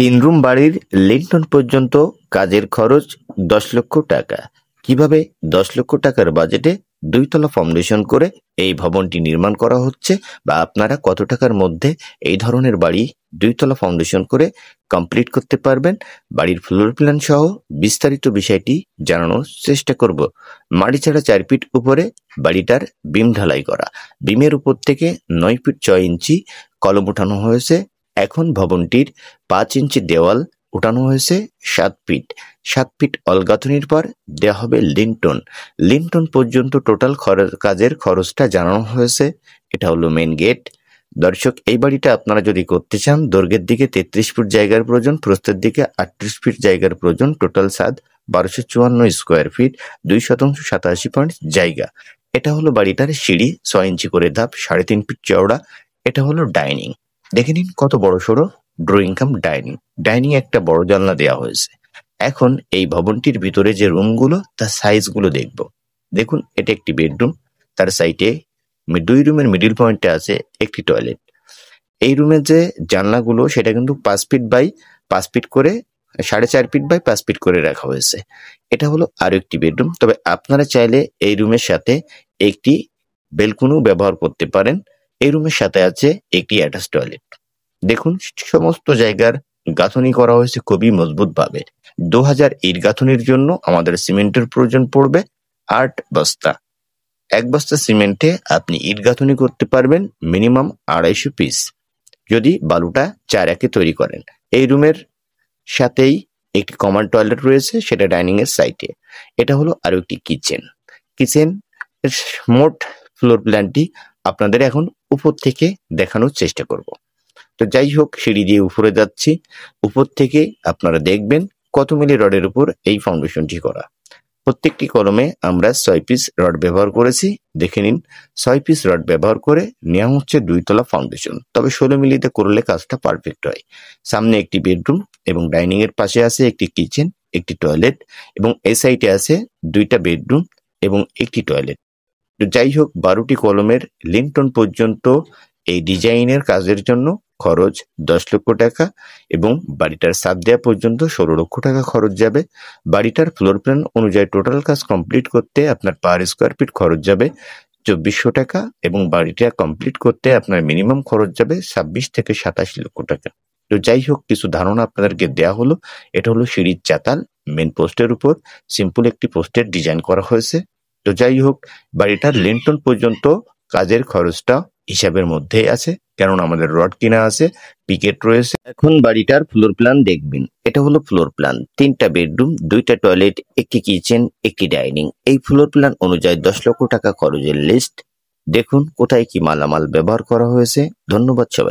তিন রুম বাড়ির লিন্টন পর্যন্ত কাজের খরচ 10 লক্ষ টাকা। কিভাবে 10 লক্ষ টাকার বাজেটে 2 তলা ফাউন্ডেশন করে এই ভবনটি নির্মাণ করা হচ্ছে, বা আপনারা কত টাকার মধ্যে এই ধরনের বাড়ি 2 তলা ফাউন্ডেশন করে কমপ্লিট করতে পারবেন, বাড়ির ফ্লোর প্ল্যান সহ বিস্তারিত বিষয়টি জানানোর চেষ্টা করব। মাটি ছাড়া 4 ফিট উপরে বাড়িটার বিম ঢালাই করা, বিমের উপর থেকে 9 ফিট 6 ইঞ্চি কলম উঠানো হয়েছে। এখন ভবনটির 5 ইঞ্চি দেওয়াল উঠানো হয়েছে 7 ফিট। 7 ফিট অলগাঁথনির পর দেওয়া হবে লিন্টন। লিন্টন পর্যন্ত টোটাল কাজের খরচটা জানানো হয়েছে। এটা হলো মেন গেট। দর্শক, এই বাড়িটা আপনারা যদি করতে চান, দৈর্ঘ্যের দিকে 33 ফিট জায়গার প্রয়োজন, প্রস্থের দিকে 38 ফিট জায়গার প্রয়োজন, টোটাল ছাদ 1254 স্কোয়ার ফিট, 2% 87 পয়েন্ট জায়গা। এটা হলো বাড়িটার সিঁড়ি, 6 ইঞ্চি করে ধাপ, 3.5 ফিট চওড়া। এটা হলো ডাইনিং। দেখে নিন কত বড় সড়ো ড্রয়িং কাম ডাইনিং। ডাইনিং একটা বড় জানলা দেওয়া হয়েছে। এখন এই ভবনটির ভিতরে যে রুমগুলো, তার সাইজগুলো দেখব। দেখুন, এটা একটি বেডরুম, তার সাইডে 2 রুমের মিডিল পয়েন্টে আছে একটি টয়লেট। এই রুমের যে জানলাগুলো, সেটা কিন্তু 5 ফিট বাই 5 ফিট করে, 4.5 ফিট বাই 5 ফিট করে রাখা হয়েছে। এটা হলো আরো একটি বেডরুম। তবে আপনারা চাইলে এই রুমের সাথে একটি বেলকনিও ব্যবহার করতে পারেন। এই রুমের সাথে আছে একটি অ্যাটাচ টয়লেট। দেখুন, সমস্ত জায়গার গাঁথনি করা হয়েছে খুবই মজবুত ভাবে। 2000 ইট গাঁথনির জন্য আমাদের সিমেন্টের প্রয়োজন পড়বে 8 বস্তা। 1 বস্তা সিমেন্টে আপনি ইট গাঁথনি করতে পারবেন মিনিমাম 250 পিস, যদি বালুটা 4 একে তৈরি করেন। এই রুমের সাথেই একটি কমন টয়লেট রয়েছে, সেটা ডাইনিং এর সাইডে। এটা হলো আরো একটি কিচেন। কিচেন এর মোট ফ্লোর প্ল্যানটি আপনাদের এখন উপর থেকে দেখানোর চেষ্টা করব। তো যাই হোক, সিঁড়ি দিয়ে উপরে যাচ্ছি। উপর থেকে আপনারা দেখবেন কত মিলি রডের উপর এই ফাউন্ডেশনটি করা। প্রত্যেকটি কলমে আমরা 6 পিস রড ব্যবহার করেছি। দেখে নিন, 6 পিস রড ব্যবহার করে নেওয়া হচ্ছে 2 তলা ফাউন্ডেশন। তবে 16 মিলিতে করলে কাজটা পারফেক্ট হয়। সামনে একটি বেডরুম এবং ডাইনিং এর পাশে আছে একটি কিচেন, একটি টয়লেট, এবং এই সাইডে আছে 2টা বেডরুম এবং একটি টয়লেট। তো যাই হোক, 12টি কলমের লিন্টন পর্যন্ত এই ডিজাইনের কাজের জন্য খরচ 10 লক্ষ টাকা, এবং বাড়িটার ছাদ দেওয়া পর্যন্ত 16 লক্ষ টাকা খরচ যাবে। বাড়িটার ফ্লোর প্ল্যান অনুযায়ী টোটাল কাজ কমপ্লিট করতে আপনার পার স্কোয়ার ফিট খরচ যাবে 2400 টাকা, এবং বাড়িটা কমপ্লিট করতে আপনার মিনিমাম খরচ যাবে 26 থেকে 27 লক্ষ টাকা। তো যাই হোক, কিছু ধারণা আপনাদেরকে দেয়া হলো। এটা হলো সিঁড়ির চাতাল, মেন পোস্টের উপর সিম্পল একটি পোস্টের ডিজাইন করা হয়েছে। তো যাই হোক, বাড়িটার লিন্টন পর্যন্ত কাজের খরচটা হিসাবের মধ্যেই আছে, কেননা আমাদের রড কিনা আছে, পিকেট রয়েছে। এখন বাড়িটার ফ্লোর প্ল্যান দেখবেন। এটা হলো ফ্লোর প্ল্যান। 3টা বেডরুম, 2টা টয়লেট, একটি কিচেন, একটি ডাইনিং। এই ফ্লোর প্ল্যান অনুযায়ী 10 লক্ষ টাকা খরচের লিস্ট। দেখুন কোথায় কি মালামাল ব্যবহার করা হয়েছে। ধন্যবাদ সবাই।